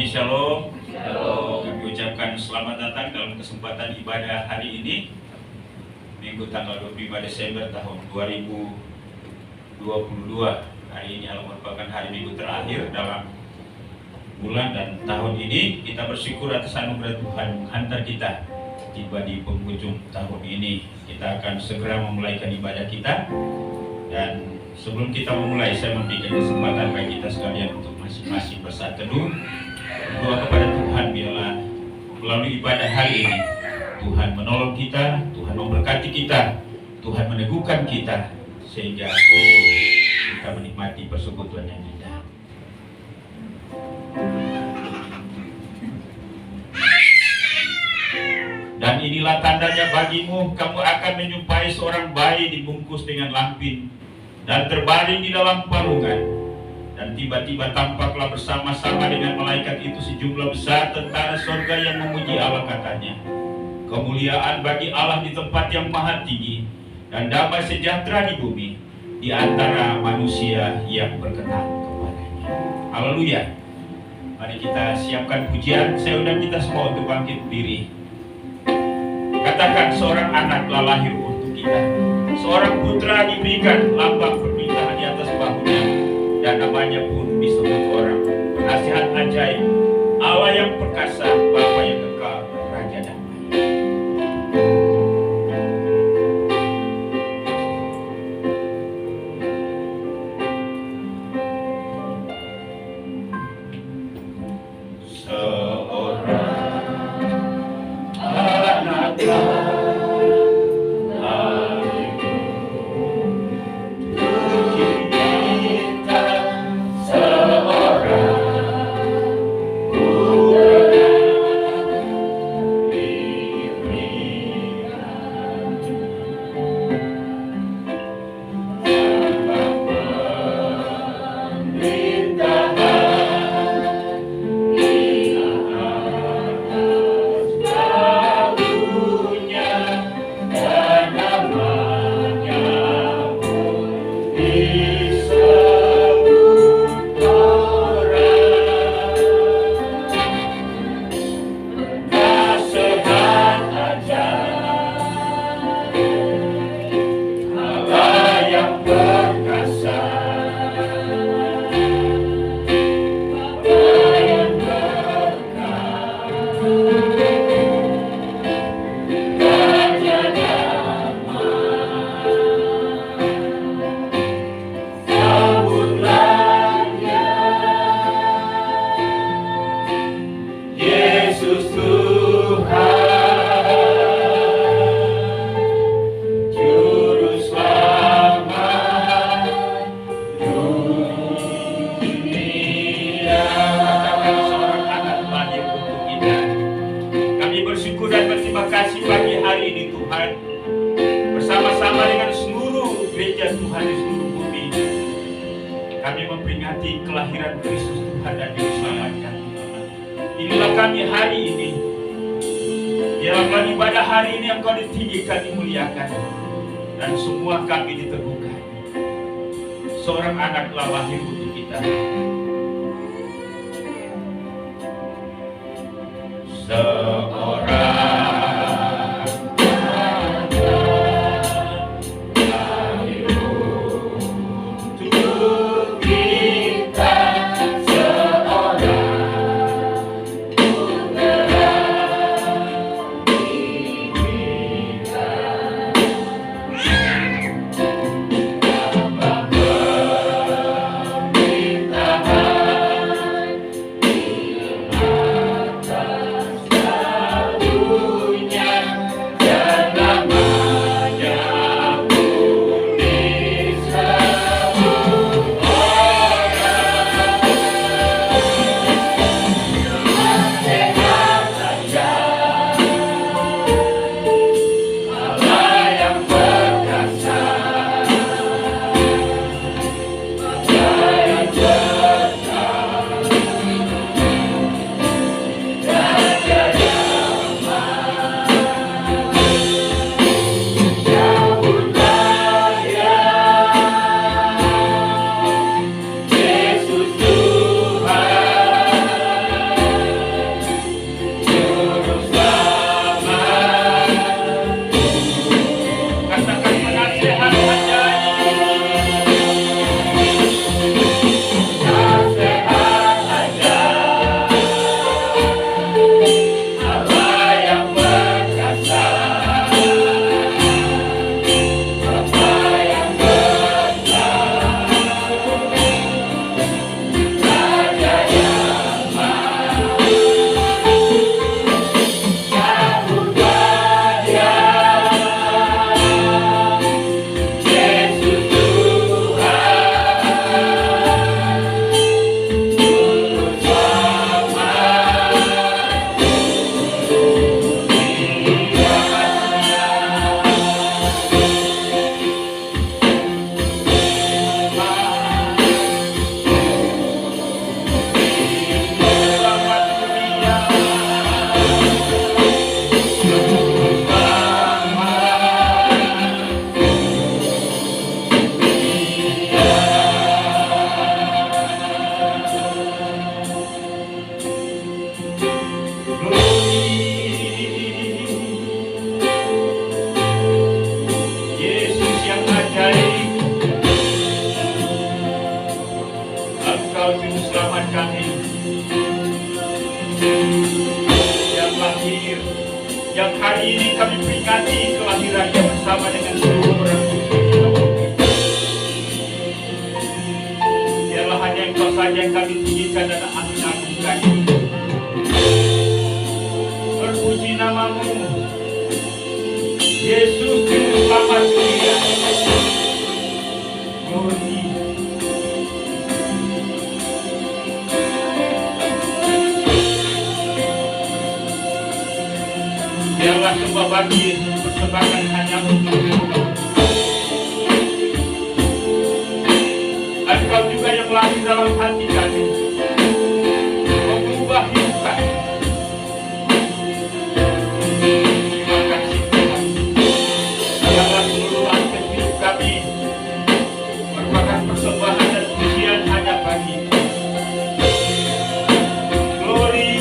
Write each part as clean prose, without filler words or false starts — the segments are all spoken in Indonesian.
Tuhan Yesus, Shalom. Shalom. Kami ucapkan selamat datang dalam kesempatan ibadah hari ini, Minggu tanggal 25 Desember tahun 2022. Hari ini adalah merupakan hari Minggu terakhir dalam bulan dan tahun ini. Kita bersyukur atas anugerah Tuhan menghantar kita tiba di penghujung tahun ini. Kita akan segera memulaikan ibadah kita, dan sebelum kita memulai, saya memberikan kesempatan bagi kita sekalian untuk masing-masing bersaat teduh, berdoa kepada Tuhan. Biarlah melalui ibadah hari ini Tuhan menolong kita, Tuhan memberkati kita, Tuhan meneguhkan kita, sehingga kita menikmati persekutuan yang indah. Dan inilah tandanya bagimu, kamu akan menjumpai seorang bayi dibungkus dengan lampin dan terbaring di dalam palungan. Dan tiba-tiba tampaklah bersama-sama dengan malaikat itu sejumlah besar tentara surga yang memuji Allah, katanya, kemuliaan bagi Allah di tempat yang maha tinggi, dan damai sejahtera di bumi di antara manusia yang berkenan kepadanya. Haleluya. Mari kita siapkan pujian. Saya undang kita semua untuk bangkit berdiri. Katakan, seorang anak telah lahir untuk kita, seorang putra diberikan lambang pemerintahan di atas bahunya, dan namanya pun disebut orang penasihat ajaib, Allah yang perkasa, Bapa yang kekal, Raja damai. Seorang anak telah lahir untuk kita. ini kami peringati kelahirannya bersama dengan seluruh orang. Biarlah hanya Engkau saja yang kami tinggikan dan agung-agungkan. Terpuji namamu, Yesus Juru Selamat dunia. Glory. Biarlah semua bagi persembahkan hanya untuk Engkau juga yang lahir dalam hati kami, mengubah hidup kami. Terima kasih Tuhan. Biarlah seluruh aspek hidup kami merupakan persembahan dan pujian hanya bagi Glory.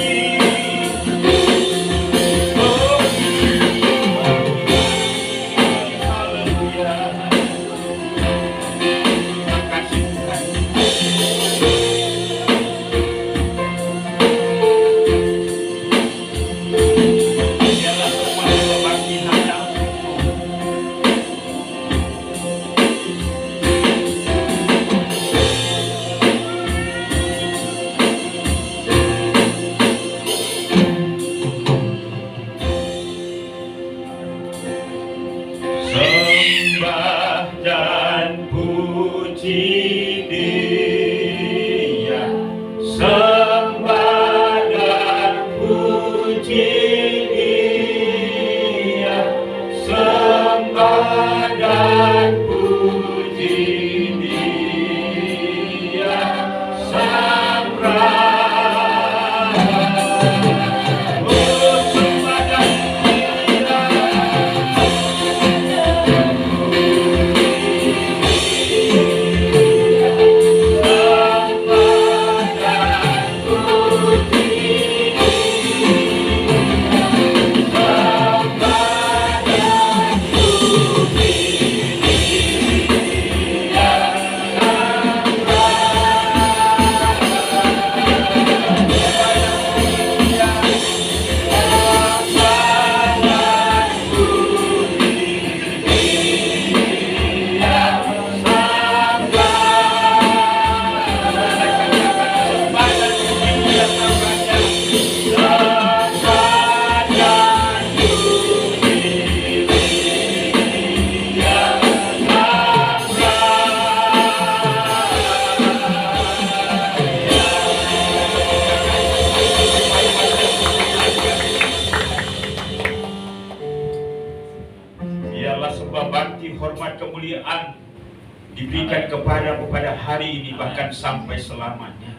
Diberikan kepada hari ini bahkan sampai selamanya,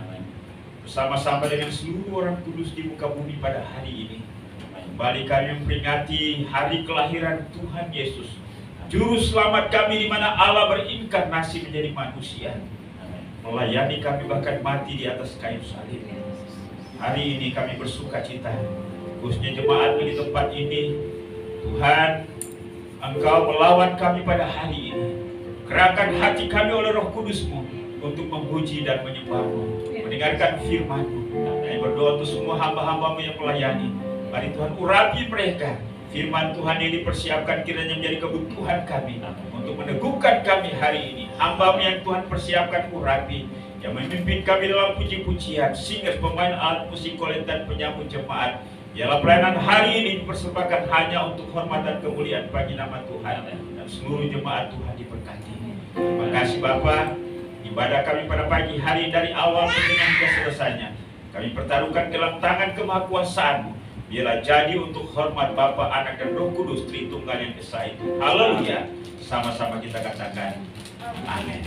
bersama-sama dengan seluruh orang kudus di muka bumi pada hari ini. Kembali kami memperingati hari kelahiran Tuhan Yesus, Juru Selamat kami, di mana Allah berinkarnasi menjadi manusia, melayani kami bahkan mati di atas kayu salib. Hari ini kami bersuka cita, khususnya jemaat di tempat ini. Tuhan, Engkau melawan kami pada hari ini. Gerakan hati kami oleh Roh Kudus-Mu untuk memuji dan menyembah-Mu, mendengarkan firman-Mu. Kami berdoa untuk semua hamba-hamba-Mu yang melayani. Mari Tuhan urapi mereka. Firman Tuhan yang dipersiapkan kiranya menjadi kebutuhan kami untuk meneguhkan kami hari ini. Hamba-Mu yang Tuhan persiapkan urapi, yang memimpin kami dalam puji-pujian, singers, pemain alat musik, kolet dan penyambut jemaat. Biarlah pelayanan hari ini dipersembahkan hanya untuk hormat dan kemuliaan bagi nama Tuhan, dan seluruh jemaat Tuhan diberkati. Terima kasih Bapa. Ibadah kami pada pagi hari dari awal hingga selesainya kami pertaruhkan dalam tangan kemahakuasaan-Mu. Biarlah jadi untuk hormat Bapa, Anak dan Roh Kudus, Tritunggal yang Esa itu. Haleluya. Sama-sama kita katakan amin.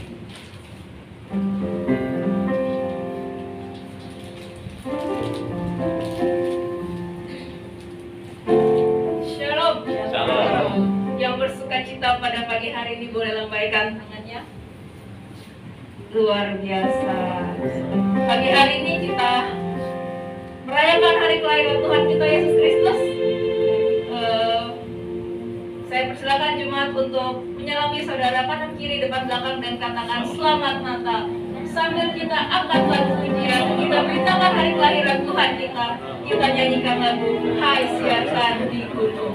Shalom. Shalom. Yang bersuka cita pada pagi hari ini boleh lambaikan tangannya. Luar biasa. Pagi hari ini kita merayakan hari kelahiran Tuhan kita Yesus Kristus. Saya persilakan jemaat untuk menyalami saudara kanan kiri depan belakang dan katakan selamat Natal. Sambil kita angkat lagu pujian, kita beritakan hari kelahiran Tuhan kita. Kita nyanyikan lagu Hai Siarkan di Gunung.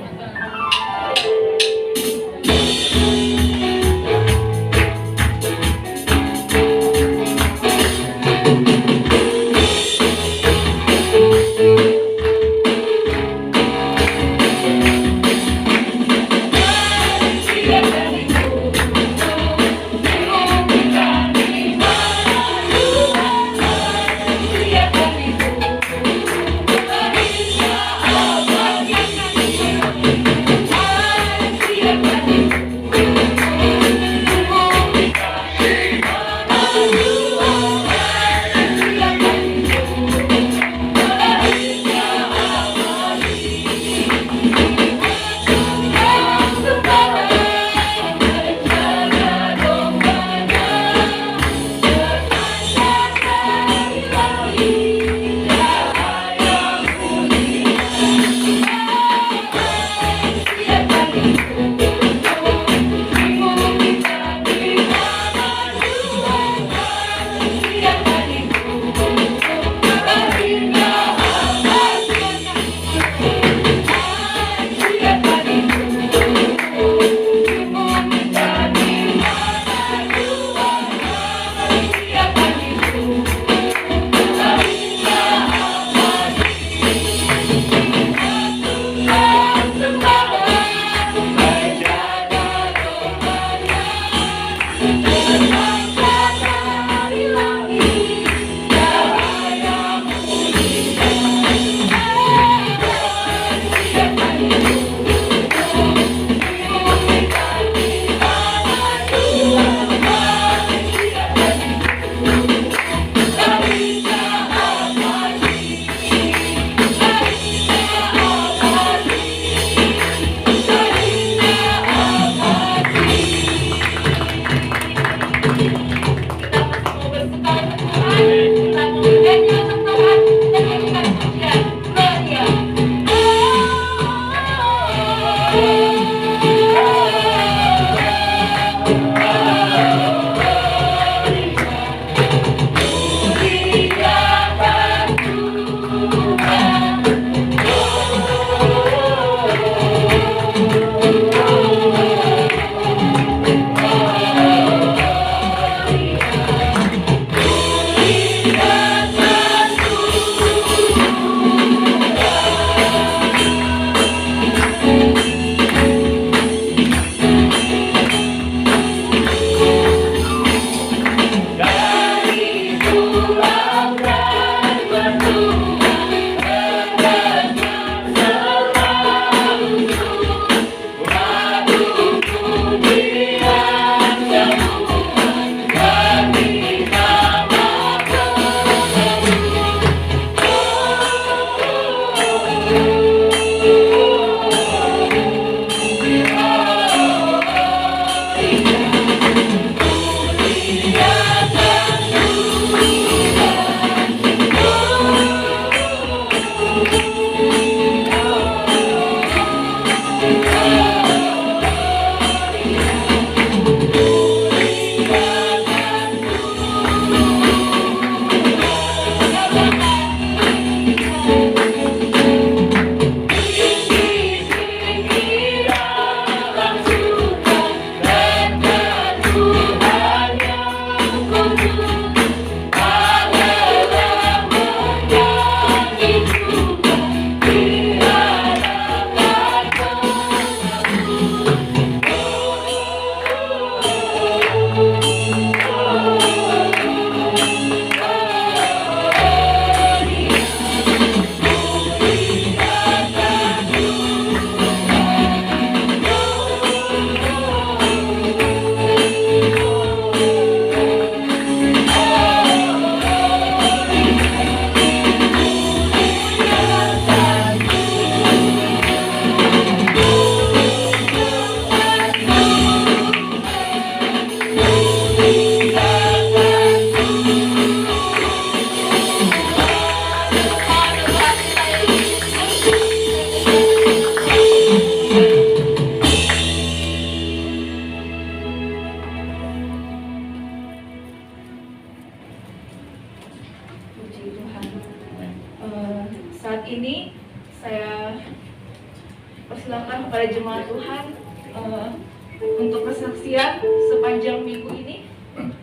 Tuhan untuk kesaksian sepanjang minggu ini.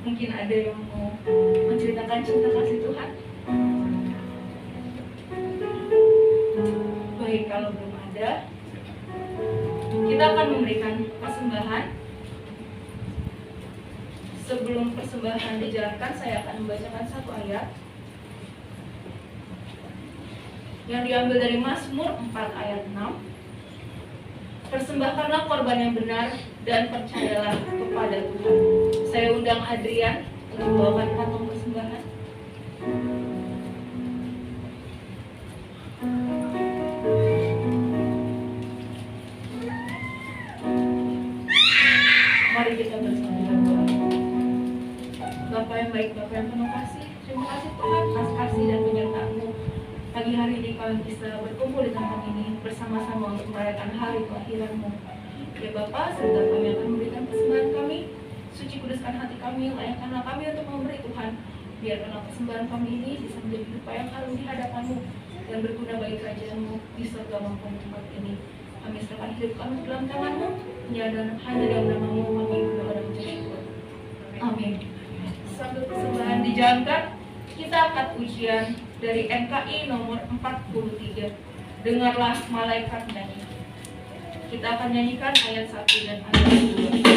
Mungkin ada yang mau menceritakan cinta kasih Tuhan. Baik, kalau belum ada, kita akan memberikan persembahan. Sebelum persembahan dijalankan, saya akan membacakan satu ayat yang diambil dari Mazmur 4 ayat 6. Persembahkanlah korban yang benar dan percayalah kepada Tuhan. Saya undang Adrian untuk membawakan kantong persembahan. Mari kita bersama doa. Bapa yang baik, Bapa yang penuh kasih, terima kasih Tuhan atas kasih dan penyertaan-Mu. Pagi hari ini kami bisa berkumpul di tempat ini bersama-sama untuk merayakan hari kelahiran-Mu. Ya Bapa, serta kami akan memberikan persembahan kami. Suci kuduskan hati kami, layakkanlah kami untuk memberi Tuhan. Biarkanlah persembahan kami ini bisa menjadi dupa yang harum di hadapan-Mu dan berguna bagi kerajaan-Mu di surga maupun di tempat ini. Kami serahkan hidup kami ke dalam tangan-Mu, dan hanya dalam nama-Mu kami berdoa dan bersyukur. Amin. Sambil persembahan dijalankan, kita akan ujian dari MKI nomor 43. Dengarlah malaikat nyanyi. Kita akan nyanyikan ayat 1 dan ayat 2.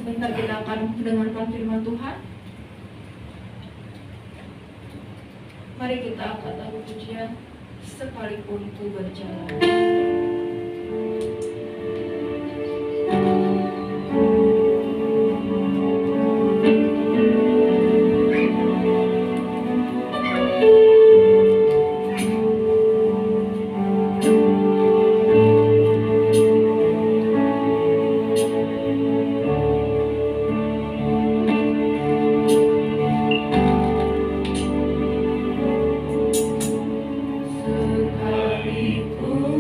Sebentar kita akan mendengarkan firman Tuhan. Mari kita angkat lagu pujian Sekalipun Ku Berjalan. Sekalipun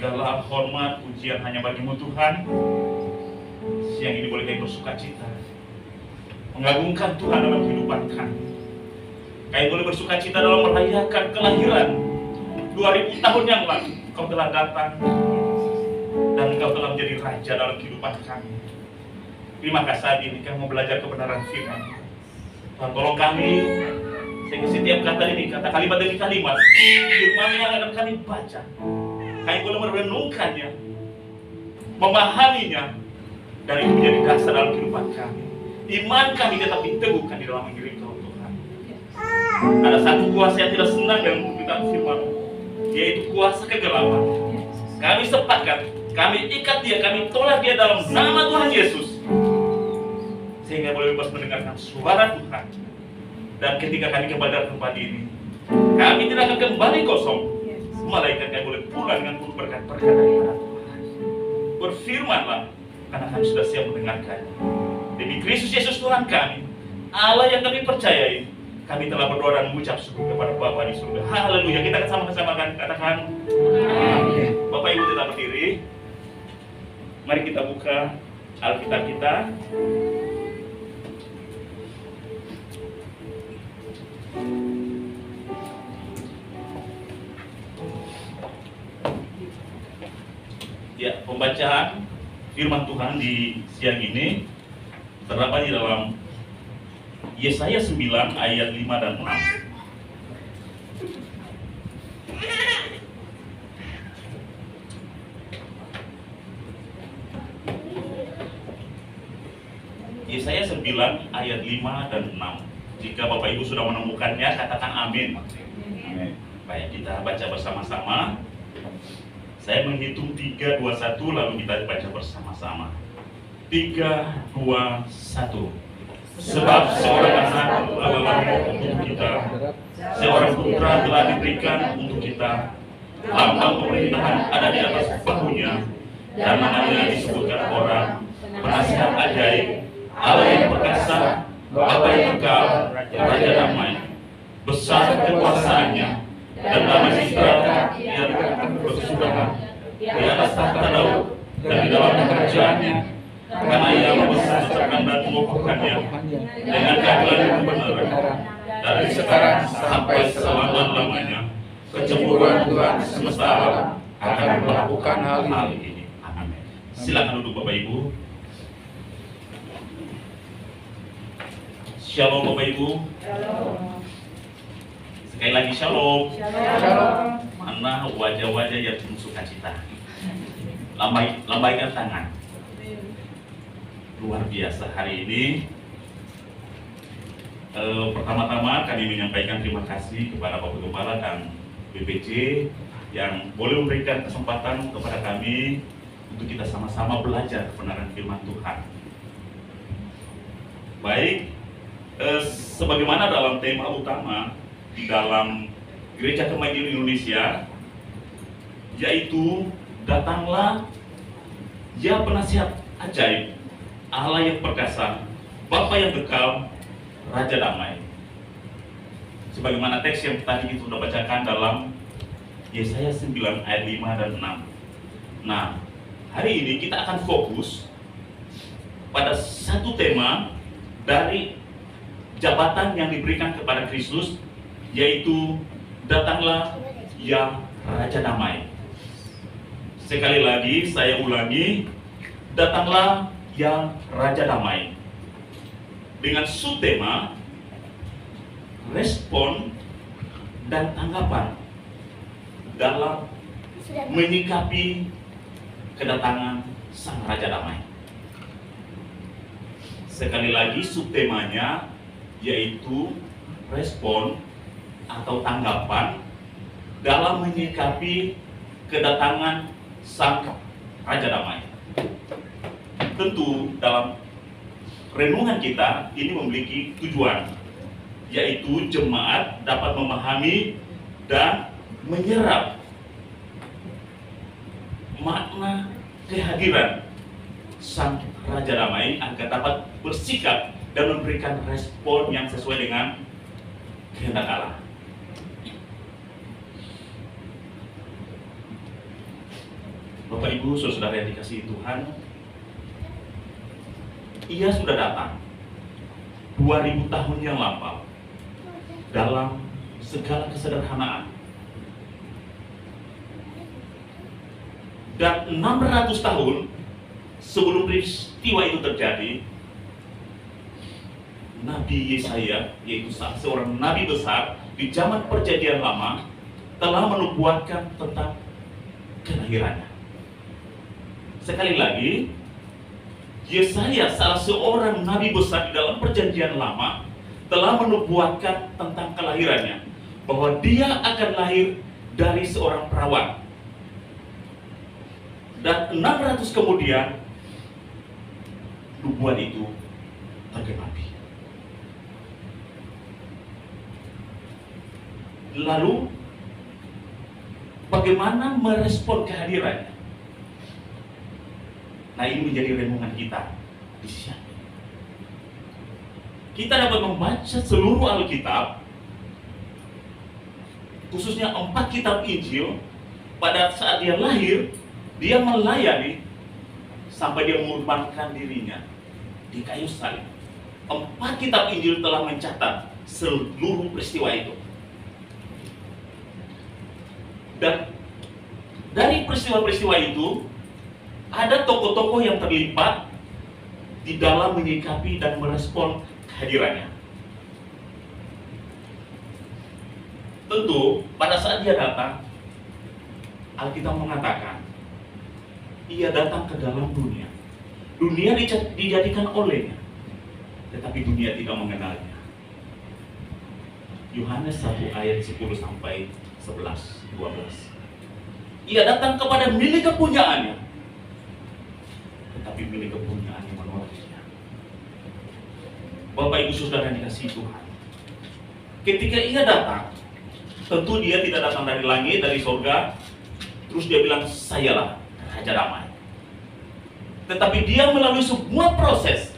Segala hormat, pujian hanya bagimu Tuhan. Siang ini boleh kami bersuka cita, mengagungkan Tuhan dalam kehidupan kami. Kami boleh bersuka cita dalam merayakan kelahiran 2000 tahun yang lalu. Kau telah datang dan Engkau telah menjadi Raja dalam kehidupan kami. Terima kasih saat ini kami mau belajar kebenaran firman. Tuhan tolong kami, sehingga setiap kata demi kata, kalimat demi kalimat, firman yang akan kami baca, kami boleh merenungkannya, memahaminya, dan itu menjadi dasar dalam kehidupan kami. Iman kami tetap diteguhkan di dalam diri Kau Tuhan. Ada satu kuasa yang tidak senang dengan pemberitaan firman, yaitu kuasa kegelapan. Kami sepakat, kami ikat dia, kami tolak dia dalam nama Tuhan Yesus, sehingga boleh bebas mendengarkan suara Tuhan. Dan ketika kami kembali dari tempat ini, kami tidak akan kembali kosong. Malaikat kami boleh pulang dengan penuh berkat-berkat daripada Tuhan. Berfirmanlah, karena kami sudah siap mendengarkannya. Demi Kristus Yesus Tuhan kami, Allah yang kami percayai, kami telah berdoa dan mengucap syukur kepada Bapa di surga. Haleluya. Kita akan sama-sama katakan amin. Bapak Ibu tetap berdiri. Mari kita buka Alkitab kita. Ya, pembacaan firman Tuhan di siang ini terdapat di dalam Yesaya 9 ayat 5 dan 6. Yesaya 9 ayat 5 dan 6. Jika Bapak Ibu sudah menemukannya, katakan amin. Amin. Baik, kita baca bersama-sama. Saya menghitung 3, 2, 1, lalu kita baca bersama-sama. 3, 2, 1. Sebab seorang anak telah lahir untuk kita, seorang putra telah diberikan untuk kita. Lambang pemerintahan ada di atas bahunya, dan namanya disebutkan orang penasihat ajaib, Allah yang perkasa, Bapa yang kekal, Raja damai. Besar kekuasaannya, dan damai sejahtera yang berkesudahan di atas tahta Daud dan di dalam kerajaannya, karena ia membesarkan dan mengukuhkannya dengan keadilan dan kebenaran dari sekarang sampai selama-lamanya. Kecemburuan Tuhan semesta alam akan melakukan hal ini. Amin. Silakan duduk Bapak Ibu. Shalom Bapak Ibu. Sekali lagi shalom. Mana wajah-wajah yang penuh sukacita. Lambaikan tangan. Luar biasa hari ini. Pertama-tama kami menyampaikan terima kasih kepada Bapak Gembala dan BPJ yang boleh memberikan kesempatan kepada kami untuk kita sama-sama belajar kebenaran firman Tuhan. Baik, sebagaimana dalam tema utama di dalam Gereja Kemajuan Indonesia, yaitu datanglah ya penasihat ajaib, Allah yang perkasa, Bapa yang kekal, Raja damai. Sebagaimana teks yang tadi kita sudah bacakan dalam Yesaya 9 ayat 5 dan 6. Nah, hari ini kita akan fokus pada satu tema dari jabatan yang diberikan kepada Kristus, yaitu datanglah ya Raja damai. Sekali lagi saya ulangi, datanglah ya Raja damai. Dengan subtema respon dan tanggapan dalam menyikapi kedatangan Sang Raja Damai. Sekali lagi subtemanya yaitu respon atau tanggapan dalam menyikapi kedatangan Sang Raja Damai. Tentu dalam renungan kita ini memiliki tujuan, yaitu jemaat dapat memahami dan menyerap makna kehadiran Sang Raja Damai agar dapat bersikap dan memberikan respon yang sesuai dengan kehendak Allah. Bapak Ibu, saudara yang dikasihi Tuhan, Ia sudah datang 2000 tahun yang lampau dalam segala kesederhanaan. Dan 600 tahun sebelum peristiwa itu terjadi, Nabi Yesaya, yaitu seorang nabi besar di zaman Perjanjian Lama, telah menubuatkan tentang kelahirannya. Sekali lagi, Yesaya, salah seorang nabi besar di dalam Perjanjian Lama, telah menubuatkan tentang kelahirannya, bahwa dia akan lahir dari seorang perawan. Dan 600 kemudian, nubuat itu tergenapi. Lalu, bagaimana merespon kehadirannya? Nah, ini menjadi renungan kita di siang ini. Kita dapat membaca seluruh Alkitab, khususnya 4 kitab Injil. Pada saat dia lahir, dia melayani sampai dia mengorbankan dirinya di kayu salib. 4 kitab Injil telah mencatat seluruh peristiwa itu. Dan dari peristiwa-peristiwa itu, ada tokoh-tokoh yang terlibat di dalam menyikapi dan merespon kehadirannya. Tentu, pada saat dia datang, Alkitab mengatakan, ia datang ke dalam dunia. Dunia dijadikan olehnya, tetapi dunia tidak mengenalnya. Yohanes 1 ayat 10 sampai 11-12. Ia datang kepada milik kepunyaannya, tetapi milik kepunyaannya menolaknya. Bapak Ibu Saudara yang dikasihi Tuhan, ketika ia datang, tentu dia tidak datang dari langit, dari surga, terus dia bilang, sayalah Raja Damai. Tetapi dia melalui sebuah proses,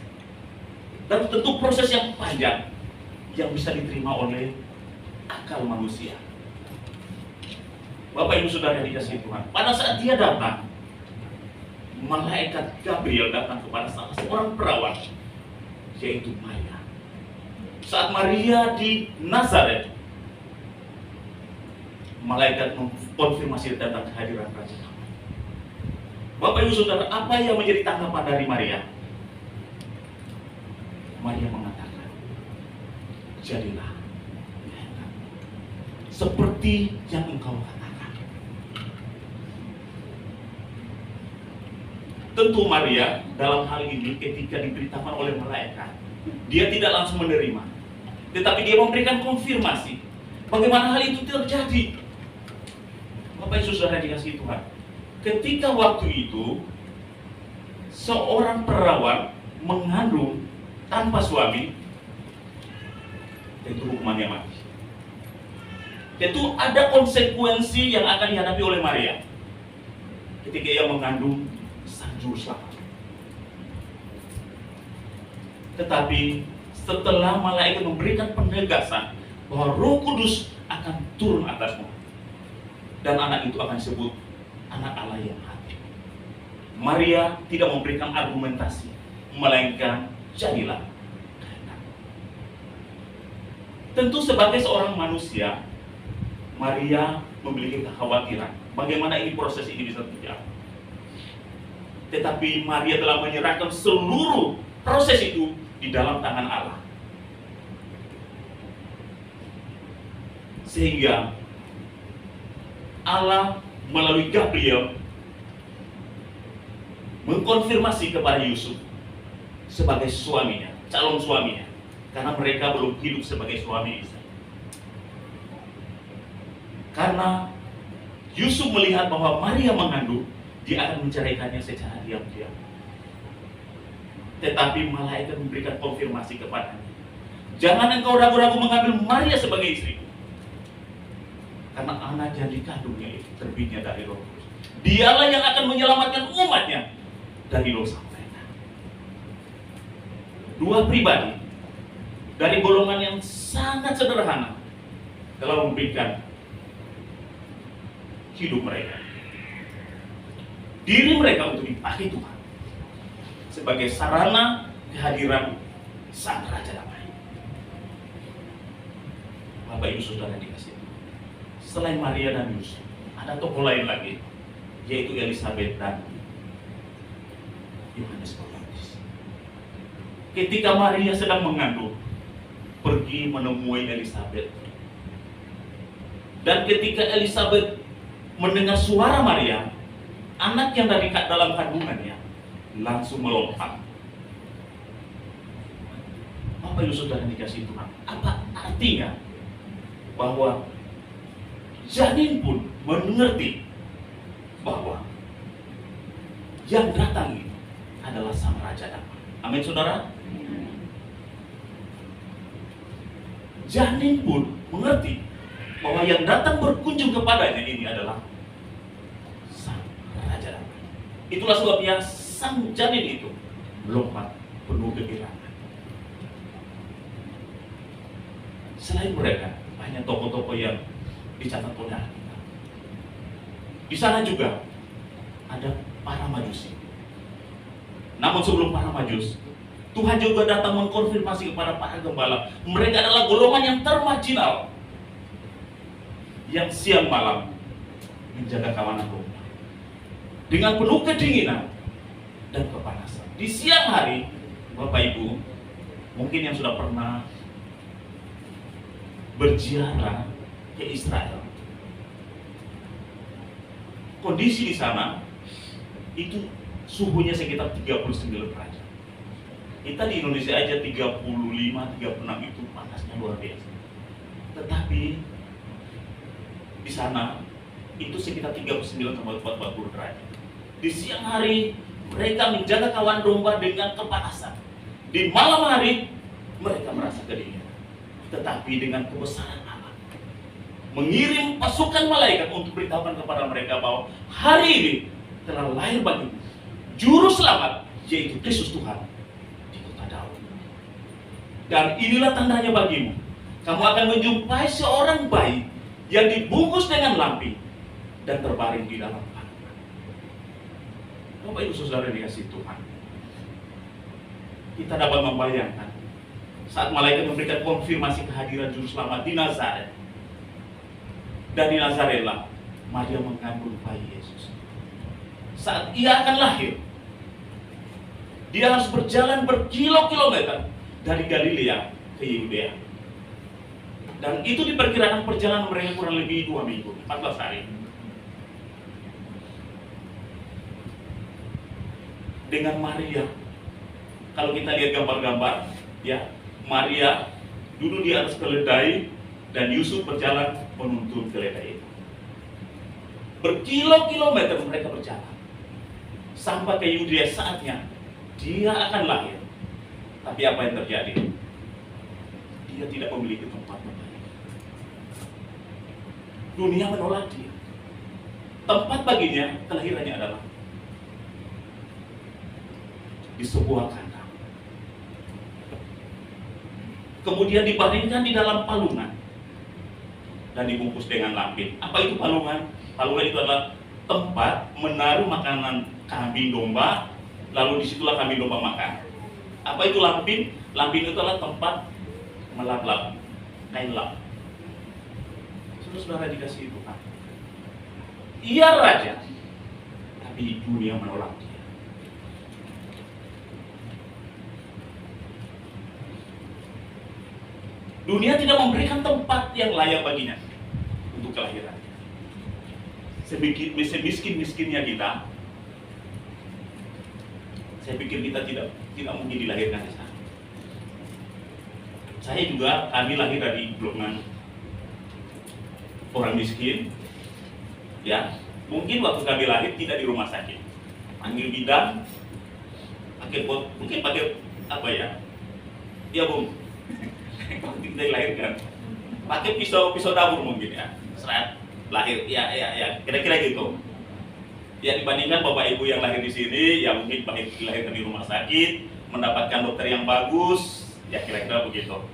dan tentu proses yang panjang, yang bisa diterima oleh akal manusia. Bapak Ibu Saudara yang dikasihi Tuhan, pada saat dia datang, malaikat Gabriel datang kepada salah seorang perawan, yaitu Maria. Saat Maria di Nazaret, malaikat mengkonfirmasi tentang kehadiran Raja Damai. Bapak Ibu Saudara, apa yang menjadi tanggapan dari Maria? Maria mengatakan, jadilah seperti yang engkau katakan. Tentu Maria dalam hal ini ketika diberitakan oleh malaikat, dia tidak langsung menerima, tetapi dia memberikan konfirmasi bagaimana hal itu terjadi. Bapak Ibu Saudara dikasihi Tuhan, ketika waktu itu seorang perawan mengandung tanpa suami, itu hukumannya mati. Itu ada konsekuensi yang akan dihadapi oleh Maria ketika ia mengandung sang juru selamat. Tetapi setelah malaikat memberikan penegasan bahwa Roh Kudus akan turun atasmu dan anak itu akan disebut anak Allah yang hati, Maria tidak memberikan argumentasi, melainkan jadilah. Tentu sebagai seorang manusia, Maria memiliki kekhawatiran bagaimana ini proses ini bisa terjadi. Tetapi Maria telah menyerahkan seluruh proses itu di dalam tangan Allah. Sehingga Allah melalui Gabriel mengkonfirmasi kepada Yusuf sebagai suaminya, calon suaminya, karena mereka belum hidup sebagai suami istri. Karena Yusuf melihat bahwa Maria mengandung, dia akan menceraikannya secara diam-diam. Tetapi malaikat memberikan konfirmasi kepadanya, jangan engkau ragu-ragu mengambil Maria sebagai istri, karena anak yang dikandungnya itu terbitnya dari Roh Kudus. Dialah yang akan menyelamatkan umatnya dari dosa mereka. Dua pribadi dari golongan yang sangat sederhana telah memberikan hidup mereka. diri mereka untuk dipakai Tuhan sebagai sarana kehadiran Sang Raja Damai. Bapak Ibu Saudara dikasih, selain Maria dan Yusuf, ada tokoh lain lagi, yaitu Elisabeth dan Yohanes Pembaptis. Ketika Maria sedang mengandung, pergi menemui Elisabeth. Dan ketika Elisabeth mendengar suara Maria, anak yang dari dalam kandungannya langsung melompat. Bapak Ibu Saudara dikasih Tuhan, apa artinya bahwa janin pun mengerti bahwa yang datang itu adalah Sang Raja Damai. Amin saudara. Janin pun mengerti bahwa yang datang berkunjung kepadanya ini adalah Sang Raja Damai. Itulah sebabnya sang janin itu melompat penuh kegirangan. Selain mereka, banyak tokoh-tokoh yang dicatat oleh Alkitab. Di sana juga ada para majusi. Namun sebelum para majus, Tuhan juga datang mengkonfirmasi kepada para gembala. Mereka adalah golongan yang termarginal, yang siang malam menjaga kawanan domba dengan penuh kedinginan dan kepanasan. Di siang hari, Bapak Ibu, mungkin yang sudah pernah berziarah ke Israel, kondisi di sana itu suhunya sekitar 39 derajat. Kita di Indonesia aja 35, 36 itu panasnya luar biasa. Tetapi di sana itu sekitar 39 sampai 40 derajat. Di siang hari mereka menjaga kawan domba dengan kepanasan. Di malam hari mereka merasa kedinginan. Tetapi dengan kebesaran Allah mengirim pasukan malaikat untuk beritahukan kepada mereka bahwa hari ini telah lahir bagimu juru selamat, yaitu Kristus Tuhan di kota Daud. Dan inilah tandanya bagimu, kamu akan menjumpai seorang bayi yang dibungkus dengan lampin dan terbaring di dalam palungan. Bapak Ibu Saudara dikasih Tuhan, kita dapat membayangkan saat malaikat memberikan konfirmasi kehadiran juru selamat di Nazaret. Dan di Nazaretlah Maria mengandung bayi Yesus. Saat ia akan lahir, dia harus berjalan berkilo-kilometer dari Galilea ke Yudea. Dan itu diperkirakan perjalanan mereka kurang lebih 2 minggu, 14 hari. Dengan Maria, kalau kita lihat gambar-gambar, ya, Maria duduk di atas keledai dan Yusuf berjalan menuntun keledai itu. Berkilo-kilometer mereka berjalan sampai ke Yudea. Saatnya dia akan lahir. Tapi apa yang terjadi? Dia tidak memiliki tempat kembali. Dunia menolak dia. Tempat baginya, kelahirannya adalah di sebuah kandang. Kemudian dibaringkan di dalam palungan dan dibungkus dengan lampin. Apa itu palungan? Palungan itu adalah tempat menaruh makanan kambing domba, lalu disitulah kambing domba makan. Apa itu lampin? Lampin itu adalah tempat melap-lap, kain lap. Saudara dikasih Tuhan, ia raja, tapi dunia menolak dia. Dunia tidak memberikan tempat yang layak baginya untuk kelahiran. Semiskin-miskinnya kita, saya pikir kita tidak mungkin dilahirkan di sana. Saya juga, kami lahir dari golongan orang miskin, ya. Mungkin waktu kami lahir tidak di rumah sakit, panggil bidan, mungkin pakai apa ya? Ya Bung, waktu kita dilahirkan, pakai pisau dapur mungkin ya, serat lahir, ya, kira-kira gitu. Ya dibandingkan bapak ibu yang lahir di sini, ya mungkin dilahirkan di rumah sakit, mendapatkan dokter yang bagus, ya kira-kira begitu.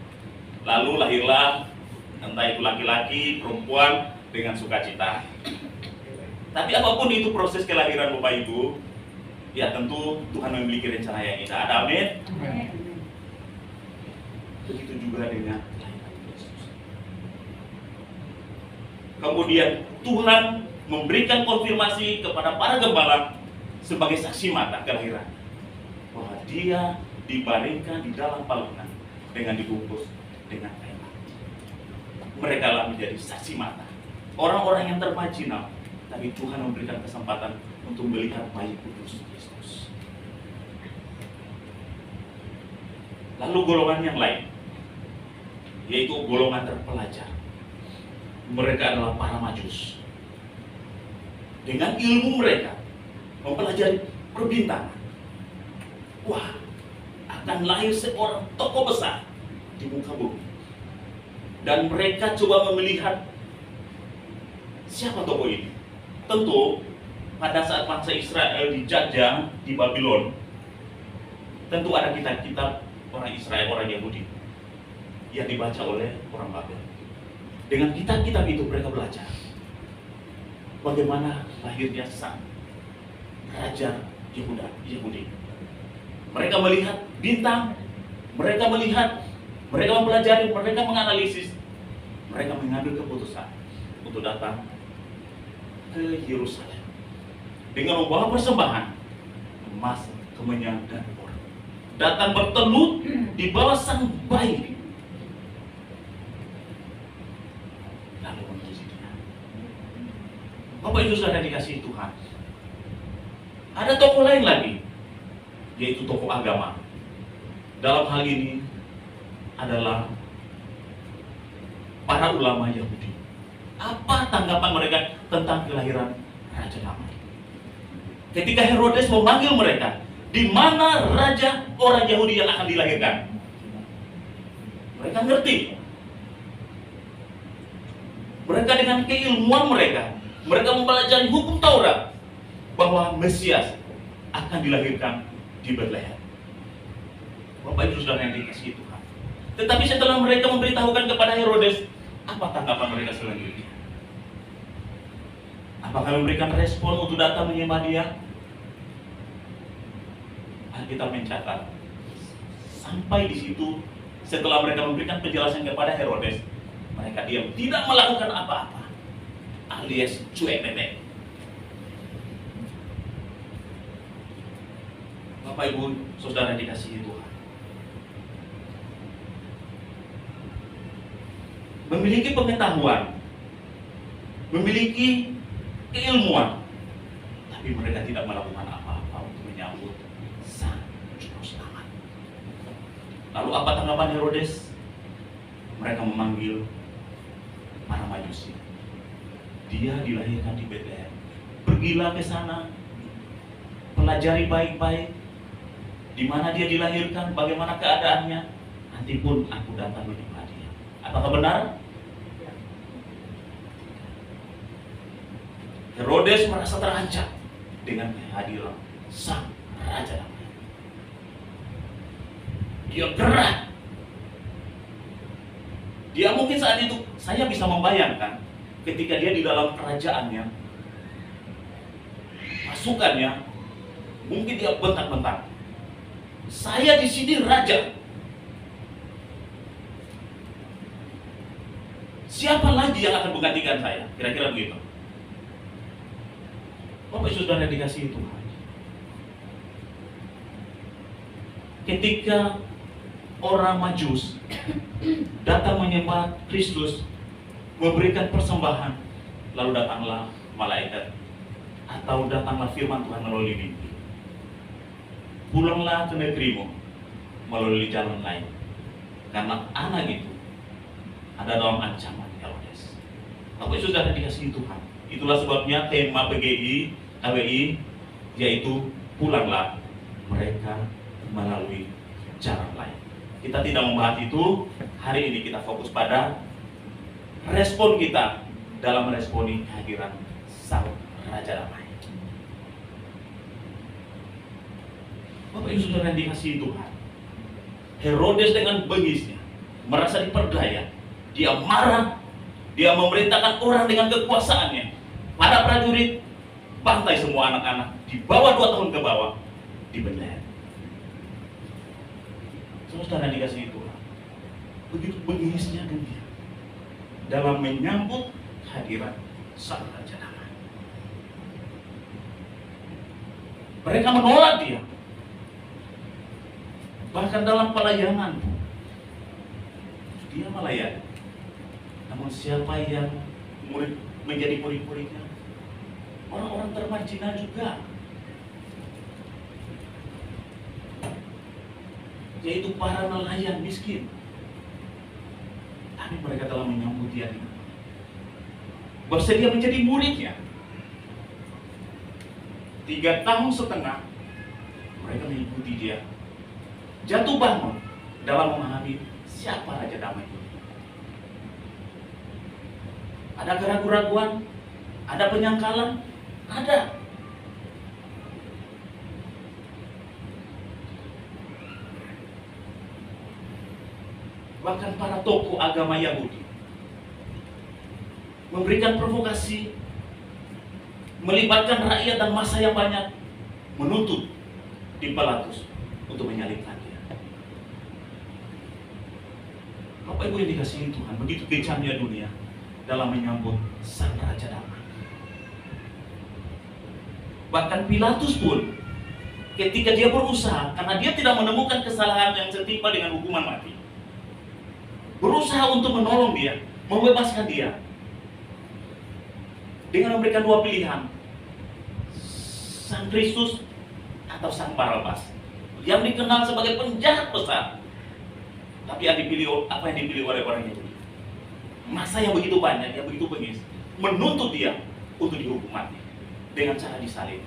Lalu lahirlah entah itu laki-laki, perempuan dengan sukacita. Tapi apapun itu proses kelahiran Bapak Ibu, ya tentu Tuhan memiliki rencana yang indah. Ada amin? Begitu juga dengan kelahiran Yesus. Kemudian Tuhan memberikan konfirmasi kepada para gembala sebagai saksi mata kelahiran, bahwa dia dibaringkan di dalam palungan dengan dibungkus dengan kain. Mereka lah menjadi saksi mata, orang-orang yang termarginal, tapi Tuhan memberikan kesempatan untuk melihat bayi kudus Kristus. Lalu golongan yang lain, yaitu golongan terpelajar. Mereka adalah para Majus. Dengan ilmu mereka mempelajari perbintangan. Wah, akan lahir seorang tokoh besar di muka bumi. Dan mereka coba melihat siapa tokoh ini. Tentu pada saat bangsa Israel dijajah di Babylon, tentu ada kitab-kitab orang Israel, orang Yahudi yang dibaca oleh orang Babel. Dengan kitab-kitab itu mereka belajar bagaimana lahirnya sang raja Yahudi. Mereka melihat bintang, mereka mempelajari, mereka menganalisis, mereka mengambil keputusan untuk datang ke Yerusalem dengan membawa persembahan emas, kemenyan, dan or. Datang bertelut di bawah sang bayi, lalu memuji Dia. Bapak Ibu Saudara dikasihi Tuhan, ada tokoh lain lagi, yaitu tokoh agama. Dalam hal ini adalah para ulama Yahudi. Apa tanggapan mereka tentang kelahiran Raja Damai? Ketika Herodes memanggil mereka, di mana raja orang Yahudi yang akan dilahirkan? Mereka ngerti. Mereka dengan keilmuan mereka mempelajari hukum Taurat bahwa Mesias akan dilahirkan di Bethlehem. Bapak Ibu Saudara yang dikasihi Tuhan. Tetapi setelah mereka memberitahukan kepada Herodes, apa tanggapan mereka selanjutnya? Apakah memberikan respon untuk datang menyembah Dia? Alkitab mencatat, sampai di situ setelah mereka memberikan penjelasan kepada Herodes, mereka diam, tidak melakukan apa-apa, alias cuek bebek. Bapak Ibu Saudara dikasihi Tuhan, memiliki pengetahuan, memiliki keilmuan, tapi mereka tidak melakukan apa-apa untuk menyambut sang juru selamat. Lalu apa tanggapan Herodes? Mereka memanggil para Majusi. Dia dilahirkan di Bethlehem. Pergilah ke sana, pelajari baik-baik di mana dia dilahirkan, bagaimana keadaannya. Nanti pun aku datang menyembah Dia. Apakah benar? Herodes merasa terancam dengan kehadiran sang Raja Damai. Dia gerak. Dia mungkin saat itu, saya bisa membayangkan ketika dia di dalam kerajaannya, pasukannya, mungkin dia bentak-bentak. Saya di sini raja. Siapa lagi yang akan menggantikan saya? Kira-kira begitu. Bapak Ibu Saudara dikasihi Tuhan, ketika orang Majus datang menyembah Kristus, memberikan persembahan, lalu datanglah malaikat atau datanglah firman Tuhan melalui mimpi. Pulanglah ke negerimu melalui jalan lain, karena anak itu ada dalam ancaman Herodes. Bapak Ibu Saudara dikasihi Tuhan, itulah sebabnya tema PGI KWI yaitu pulanglah mereka melalui jalan lain. Kita tidak membahas itu. Hari ini kita fokus pada respon kita dalam meresponi kehadiran sang Raja Damai. Bapak Ibu Saudara yang dikasihi Tuhan, Herodes dengan bengisnya merasa diperdaya. Dia marah, dia memerintahkan orang dengan kekuasaannya, para prajurit, dibantai semua anak-anak di bawah 2 tahun ke bawah di Bethlehem. Saudara dikasih Tuhan, begitu bengisnya dunia dalam menyambut hadirat Sang Raja Damai. Mereka menolak dia. Bahkan dalam pelayanan dia melayani. Namun siapa yang menjadi murid-muridnya? Orang-orang termarginal juga, yaitu para nelayan miskin. Tapi mereka telah menyambut dia, bersedia menjadi muridnya. 3,5 tahun mereka mengikuti dia, jatuh bangun dalam memahami siapa Raja Damai itu. Ada keraguan-raguan, ada penyangkalan, ada. Bahkan para tokoh agama Yahudi memberikan provokasi, melibatkan rakyat dan massa yang banyak, menuntut Pilatus untuk menyalibkan dia. Bapak Ibu yang dikasihi Tuhan, begitu kejamnya dunia dalam menyambut Sang Raja Damai. Bahkan Pilatus pun ketika dia berusaha, karena dia tidak menemukan kesalahan yang setimpal dengan hukuman mati, berusaha untuk menolong dia, membebaskan dia dengan memberikan 2 pilihan, Sang Kristus atau Sang Barabas, yang dikenal sebagai penjahat besar. Tapi yang dipilih oleh orang Yahudi, massa yang begitu banyak, yang begitu bengis, menuntut dia untuk dihukum mati dengan cara disalib.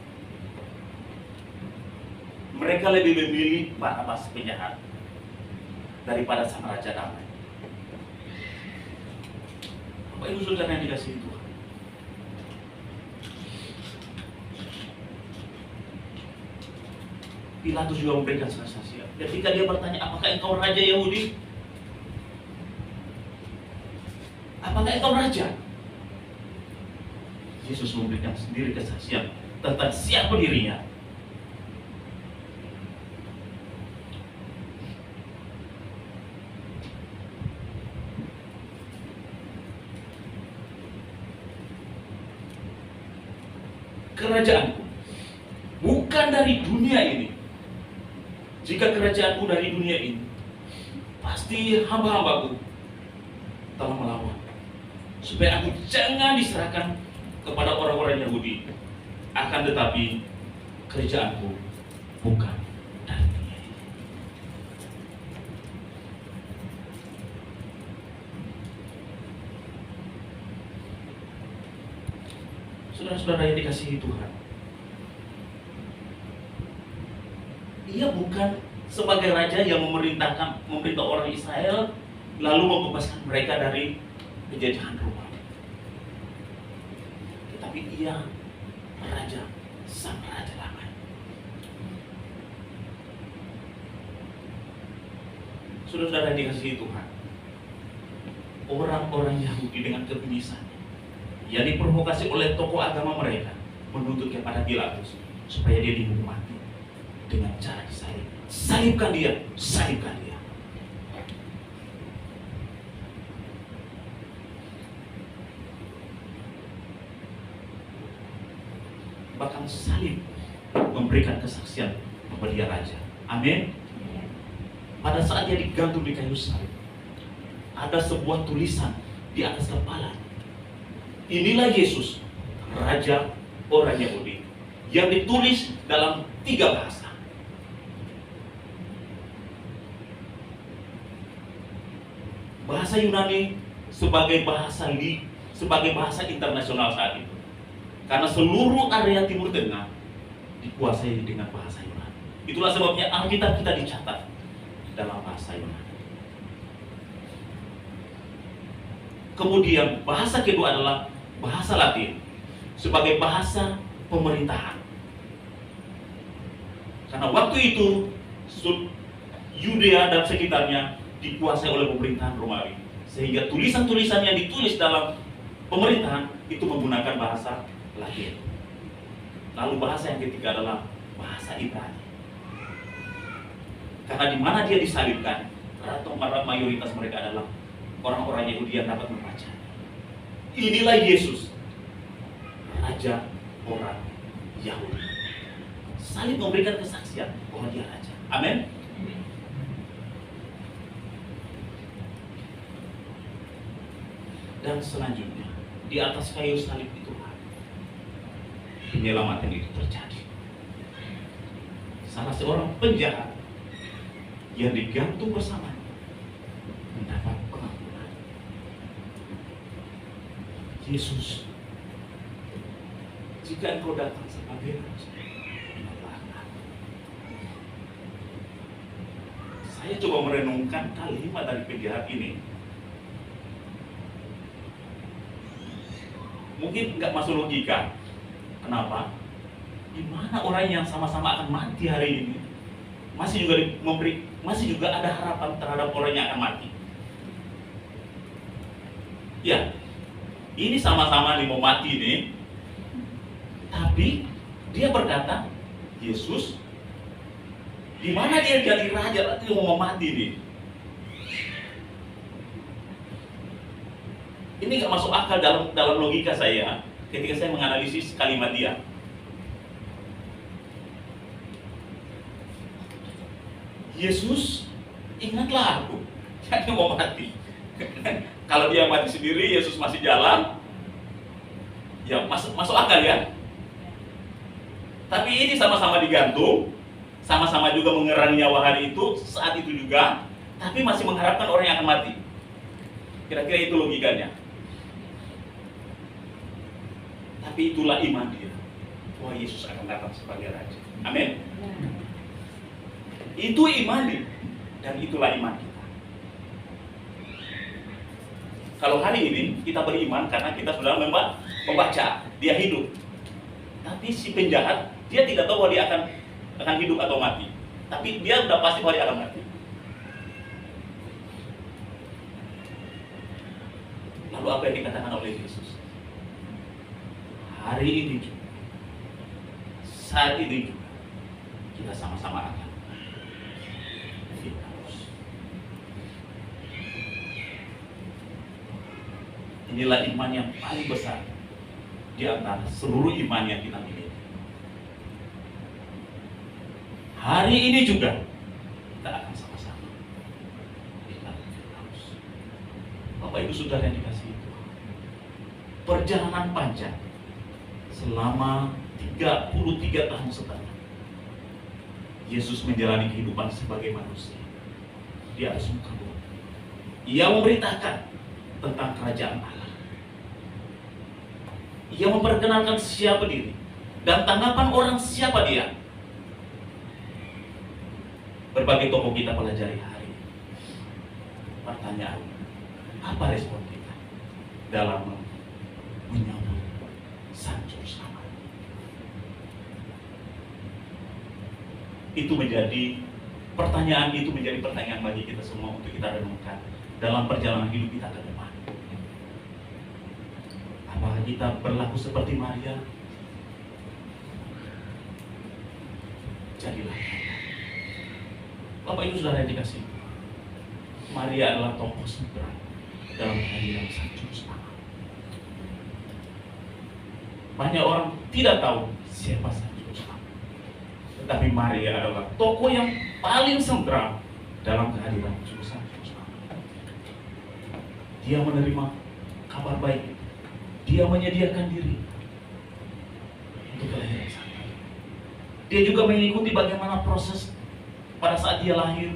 Mereka lebih memilih Barabas penjahat daripada Sang Raja Damai. Bapak Ibu Saudara yang dikasihi Tuhan, Pilatus juga memberikan kesaksian. Ketika dia bertanya, apakah engkau Raja Yahudi? Apakah engkau Raja? Yesus memberikan sendiri kesaksian tentang siapa dirinya. Kerajaanku bukan dari dunia ini. Jika kerajaanku dari dunia ini, pasti hamba-hambaku telah melawan, supaya aku jangan diserahkan kepada orang-orang Yahudi. Akan tetapi kerajaanku bukan dari dunia ini. Saudara-saudara yang dikasihi Tuhan, ia bukan sebagai raja yang memerintah orang Israel lalu membebaskan mereka dari penjajahan Romawi. Tetapi ia raja, Sang Raja Damai. Saudara-saudara yang dikasihi Tuhan, orang-orang Yahudi dengan kebenisannya yang diprovokasi oleh tokoh agama mereka menuntut kepada Pilatus supaya dia dihukum mati dengan cara disalib. Salibkan dia, salibkan dia. Bahkan salib memberikan kesaksian bahwa dia raja. Amin. Pada saat dia digantung di kayu salib, ada sebuah tulisan di atas kepala. Inilah Yesus, Raja orang Yahudi, yang ditulis dalam 3 bahasa. Bahasa Yunani sebagai bahasa internasional saat itu, karena seluruh area Timur Tengah dikuasai dengan bahasa Yunani. Itulah sebabnya Alkitab kita dicatat dalam bahasa Yunani. Kemudian bahasa kedua adalah bahasa Latin sebagai bahasa pemerintahan. Karena waktu itu Yudea dan sekitarnya dikuasai oleh pemerintahan Romawi, sehingga tulisan-tulisan yang ditulis dalam pemerintahan itu menggunakan bahasa Latin. Lalu bahasa yang ketiga adalah bahasa Ibrani. Karena di mana dia disalibkan, atau mayoritas mereka adalah orang-orang Yahudi yang dapat membaca. Inilah Yesus, Raja orang Yahudi. Salib memberikan kesaksian bahwa dia Raja. Amin. Dan selanjutnya, di atas kayu salib itulah penyelamatan itu terjadi. Salah seorang penjahat yang digantung bersamanya mendapat pengampunan. Yesus, jika engkau datang sebagai Raja, saya coba merenungkan kalimat dari penjahat ini. Mungkin nggak masuk logika. Kenapa? Gimana orang yang sama-sama akan mati hari ini masih juga ada harapan terhadap orang yang akan mati? Ya, ini sama-sama nih mau mati nih, tapi dia berkata, Yesus, di mana dia jadi raja nanti mau mati nih? Ini nggak masuk akal dalam logika saya ketika saya menganalisis kalimat dia. Yesus, ingatlah aku, jangan mau mati. Kalau dia mati sendiri, Yesus masih jalan, ya masuk akal ya. Tapi ini sama-sama digantung, sama-sama juga mengerang nyawa hari itu, saat itu juga, tapi masih mengharapkan orang yang akan mati. Kira-kira itu logikanya. Tapi itulah iman dia, bahwa Yesus akan datang sebagai Raja. Amin. Itu iman dia, dan itulah iman kita. Kalau hari ini kita beriman karena kita sudah membaca dia hidup. Tapi si penjahat, dia tidak tahu bahwa dia akan hidup atau mati. Tapi dia sudah pasti bahwa dia akan mati. Lalu apa yang dikatakan oleh Yesus? Hari ini juga, saat ini juga, kita sama-sama akan Firdaus. Inilah iman yang paling besar di antara seluruh iman yang kita miliki. Hari ini juga kita akan sama-sama di dalam Firdaus. Bapak Ibu Saudara yang dikasihi Tuhan, perjalanan panjang selama 33 tahun setengah Yesus menjalani kehidupan sebagai manusia di atas muka bumi. Ia memberitakan tentang kerajaan Allah. Ia memperkenalkan siapa diri dan tanggapan orang siapa dia. Berbagai tokoh kita pelajari hari ini. Pertanyaan, apa respon kita dalam menyambut Sang Juru Selamat? Itu menjadi pertanyaan bagi kita semua untuk kita renungkan dalam perjalanan hidup kita ke depan. Apakah kita berlaku seperti Maria? Jadilah Bapak Ibu Saudara yang dikasihi, Maria adalah tokoh sentral dalam kehadiran Sang Juru Selamat. Banyak orang tidak tahu siapa Sang Juru Selamat, tetapi Maria adalah tokoh yang paling sentral dalam kehadiran Sang Juru Selamat. Dia menerima kabar baik, dia menyediakan diri untuk kelahiran Sang Bayi. Dia juga mengikuti bagaimana proses pada saat dia lahir,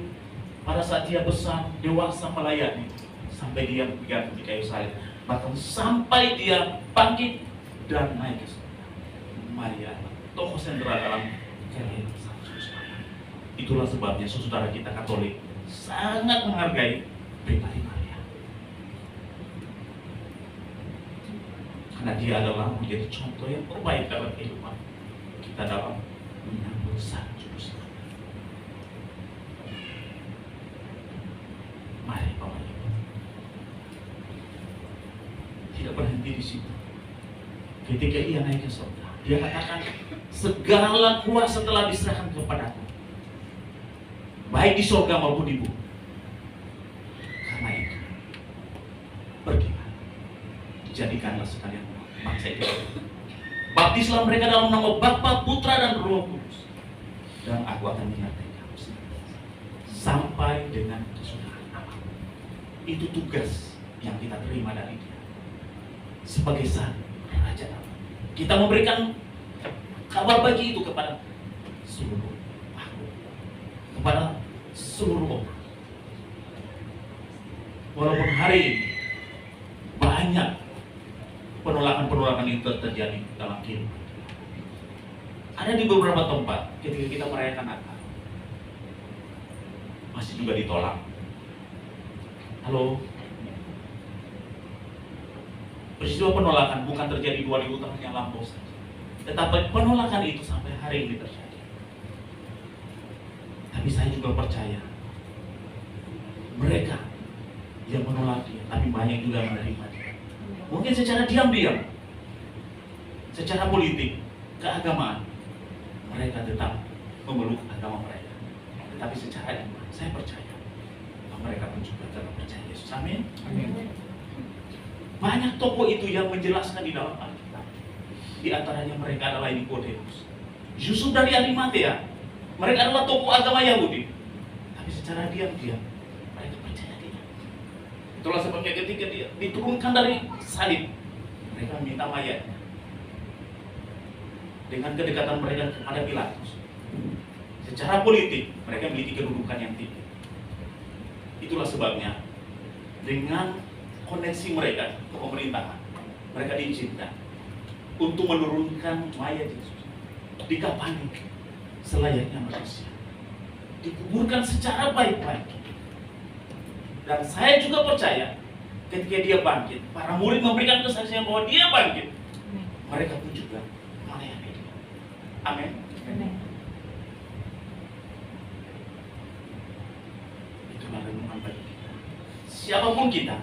pada saat dia besar, dewasa melayani, sampai dia digantung di kayu salib, bahkan sampai dia bangkit dan naik ke surga. Maria tokoh sentral dalam kelahiran Sang Juru Selamat. Itulah sebabnya saudara kita Katolik sangat menghargai pribadi Maria, karena dia adalah menjadi contoh yang terbaik dalam kehidupan kita dalam menyambut Sang Juru Selamat. Mari Bapak Ibu, tidak berhenti di situ. Ketika ia naik ke surga, Dia katakan, segala kuasa telah diserahkan kepadaku, baik di surga maupun di bumi. Karena itu, pergilah, jadikanlah sekalian bangsa itu. Baptislah mereka dalam nama Bapa, Putra, dan Roh Kudus, dan aku akan menyertai kamu sampai dengan kesudahan alam. Itu tugas yang kita terima dari Dia sebagai Sang Raja Allah. Kita memberikan kabar bagi itu kepada seluruh makhluk, kepada seluruh orang. Walaupun hari ini banyak penolakan-penolakan itu terjadi dalam kehidupan, ada di beberapa tempat ketika kita merayakan Natal masih juga ditolak. Halo, peristiwa penolakan bukan terjadi 2000 tahun yang lampau saja, tetapi penolakan itu sampai hari ini terjadi. Tapi saya juga percaya mereka yang menolak Dia, tapi banyak juga menerima Dia. Mungkin secara diam-diam, secara politik, keagamaan, mereka tetap memeluk agama mereka. Tetapi secara iman, saya percaya bahwa mereka pun juga tetap percaya Yesus. Amin. Banyak tokoh itu yang menjelaskan di dalam Alkitab. Di antaranya mereka adalah Nikodemus, Yusuf dari Arimatea. Mereka adalah tokoh agama Yahudi, tapi secara diam-diam mereka percaya Dia. Itulah sebabnya ketika Dia diturunkan dari salib, mereka minta mayatnya. Dengan kedekatan mereka kepada Pilatus, secara politik mereka memiliki kedudukan yang tinggi. Itulah sebabnya dengan koneksi mereka ke pemerintahan, mereka diizinkan untuk menurunkan mayat Yesus, dikafani selayaknya manusia, dikuburkan secara baik-baik. Dan saya juga percaya ketika Dia bangkit, para murid memberikan kesaksian bahwa Dia bangkit, mereka pun juga melayani Dia. Amin. Itulah renungan bagi kita. Siapapun kita,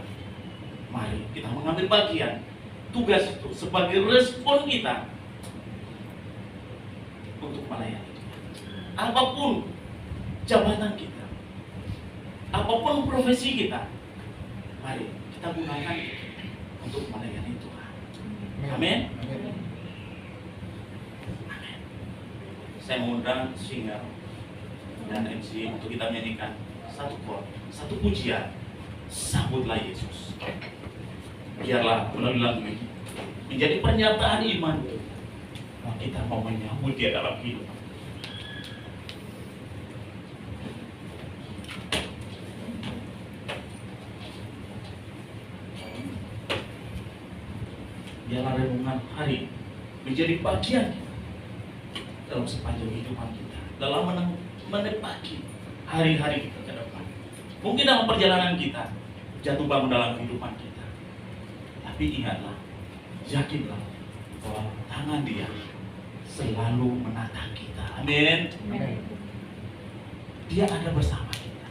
mari kita mengambil bagian tugas itu sebagai respon kita untuk melayani Dia. Apapun jabatan kita, apapun profesi kita, mari kita gunakan untuk melayani Tuhan. Amin. Saya mengundang singer dan MC untuk kita menyanyikan satu chord, satu pujian, Sambutlah Yesus. Biarlah melalui lagu ini menjadi pernyataan iman bahwa kita mau menyambut Dia dalam hidup. Biarlah renungan hari menjadi bagian kita dalam sepanjang kehidupan kita, dalam menepati hari-hari kita ke depan. Mungkin dalam perjalanan kita jatuh bangun dalam kehidupan kita, tapi ingatlah, yakinlah bahwa tangan Dia selalu menatang kita. Amin. Dia ada bersama kita.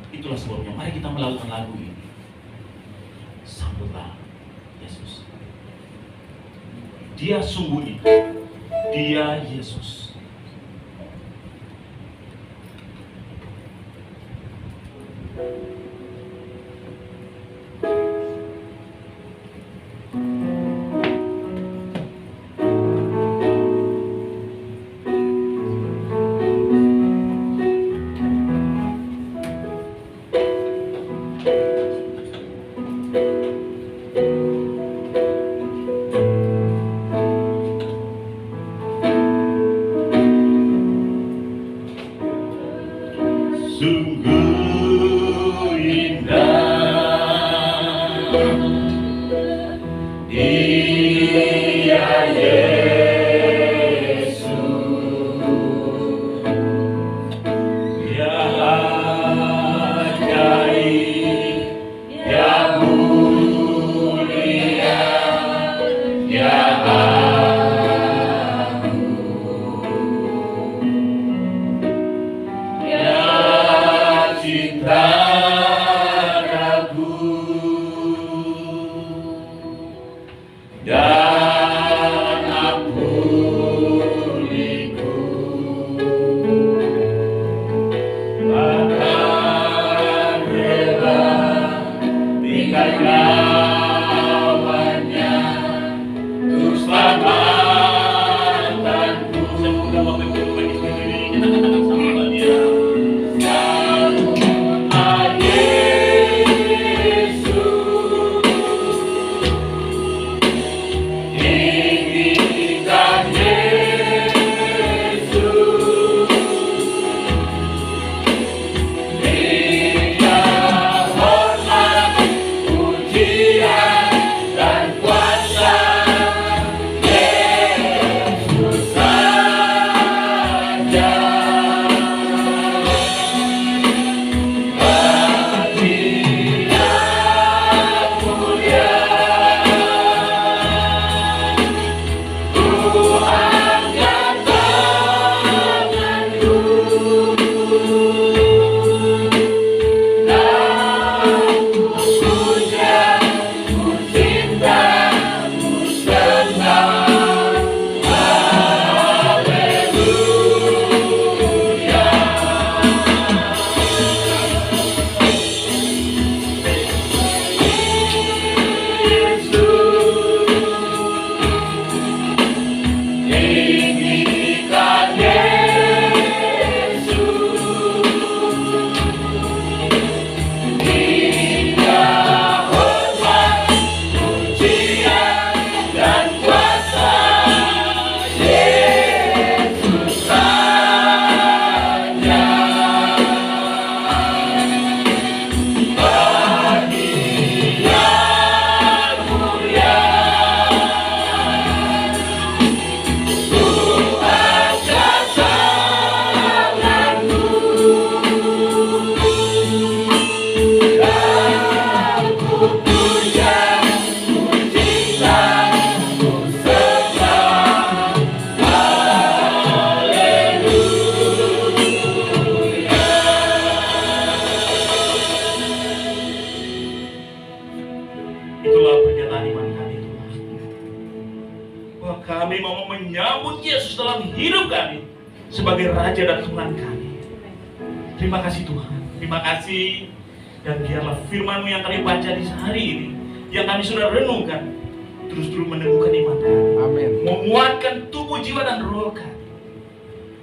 Itulah sebabnya mari kita melakukan lagu ini. Sambutlah Yesus. Dia sungguh itu. Dia Yesus. Sungguh indah Dia Yesus, Dia ajaib, Dia mulia, Dia dan ampun. itulah pernyataan iman kami Tuhan. Bahwa kami mau menyambut Yesus dalam hidup kami sebagai Raja dan Tuhan kami. Terima kasih Tuhan, terima kasih. Dan biarlah firman-Mu yang kami baca di hari ini, yang kami sudah renungkan, terus-terus meneguhkan iman kami. Amin. Menguatkan tubuh, jiwa, dan roh kami.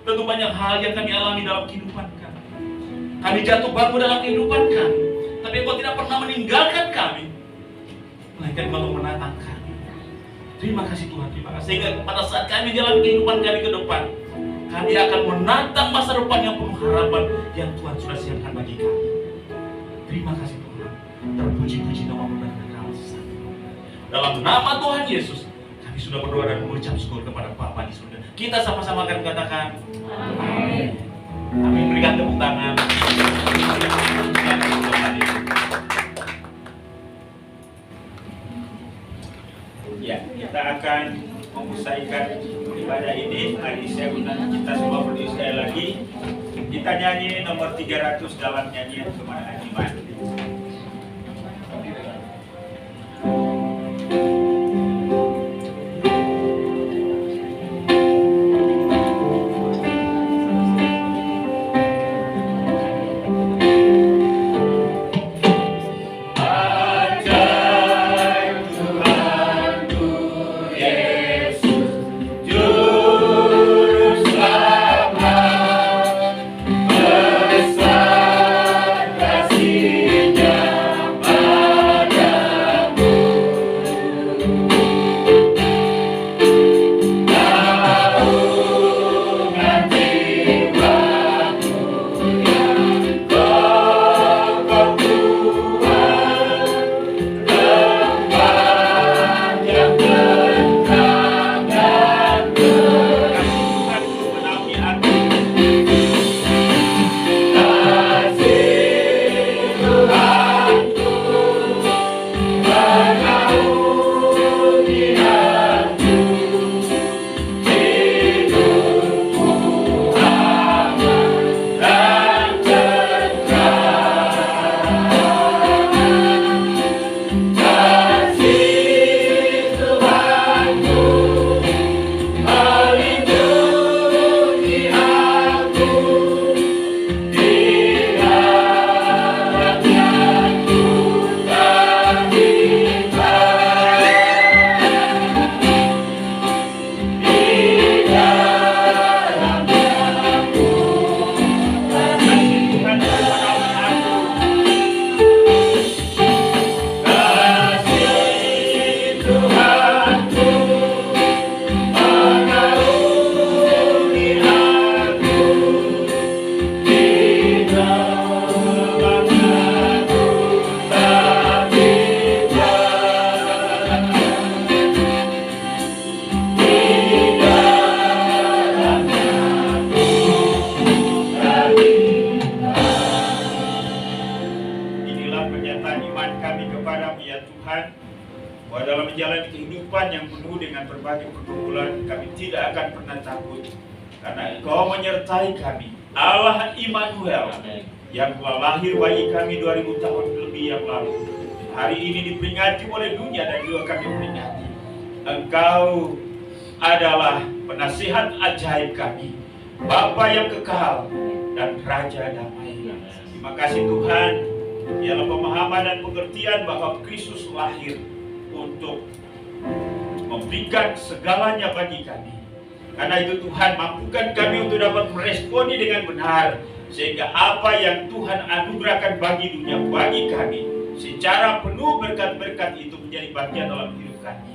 Tentu banyak hal yang kami alami dalam kehidupan kami. Kami jatuh bangun dalam kehidupan kami, tapi Engkau tidak pernah meninggalkan kami, melainkan Engkau menatang kami. Terima kasih Tuhan, terima kasih. Sehingga pada saat kami jalan kehidupan kami ke depan, kami akan menatang masa depan yang penuh harapan yang Tuhan sudah siapkan bagi kami. Terima kasih Tuhan. Terpuji-puji nama-Mu dan Engkau. Dalam nama Tuhan Yesus, kami sudah berdoa dan mengucap syukur kepada Bapa di surga. Kita sama-sama akan katakan amin. Kami berikan tepuk tangan. Ya, kita akan memusaikan ibadah ini. Hari saya undang kita semua berdiri sekali lagi. Kita nyanyi nomor 300 dalam nyanyian Kemenangan Iman. Berbagai pergumulan, kami tidak akan pernah takut karena Engkau menyertai kami, Allah Immanuel yang telah lahir bagi kami 2000 tahun lebih yang lalu. Hari ini diperingati oleh dunia dan juga kami peringati. Engkau adalah penasihat ajaib kami, Bapa yang kekal dan Raja damai. Terima kasih Tuhan, ialah pemahaman dan pengertian bahwa Kristus lahir untuk memberikan segalanya bagi kami. Karena itu Tuhan, mampukan kami untuk dapat meresponi dengan benar, sehingga apa yang Tuhan anugerahkan bagi dunia, bagi kami secara penuh berkat-berkat itu menjadi bagian dalam hidup kami.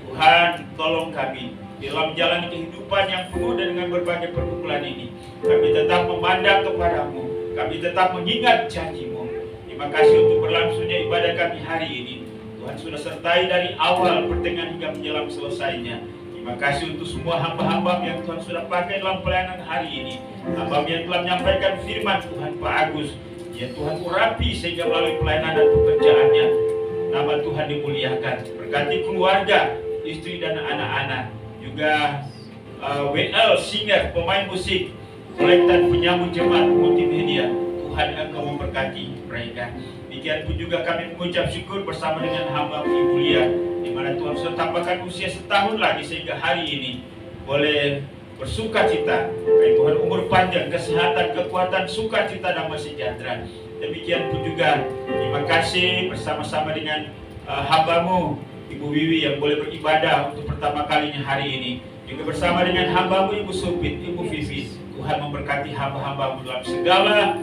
Tuhan, tolong kami dalam menjalani kehidupan yang penuh dengan berbagai pergumulan ini. Kami tetap memandang kepadamu, kami tetap mengingat janji-Mu. Terima kasih untuk berlangsungnya ibadah kami hari ini. Tuhan sudah sertai dari awal, pertengahan hingga menjelang selesainya. Terima kasih untuk semua hamba-hamba yang Tuhan sudah pakai dalam pelayanan hari ini. Hamba yang telah menyampaikan firman Tuhan, Pak Agus, ya Tuhan urapi sehingga melalui pelayanan dan pekerjaannya nama Tuhan dimuliakan. Berkati keluarga, istri dan anak-anak, juga WL, singer, pemain musik, kolektan penyambut jemaat multimedia. Tuhan Engkau memberkati mereka. Di Demikian pun juga kami mengucap syukur bersama dengan hamba Ibu Lia, di mana Tuhan sudah tambahkan usia setahun lagi sehingga hari ini boleh bersuka cita. Baik Tuhan, umur panjang, kesehatan, kekuatan, sukacita, damai sejahtera. Demikian pun juga terima kasih bersama-sama dengan hambamu Ibu Wiwi yang boleh beribadah untuk pertama kalinya hari ini. Juga bersama dengan hambamu Ibu Supit, Ibu Vivi. Tuhan memberkati hamba-hambamu dalam segala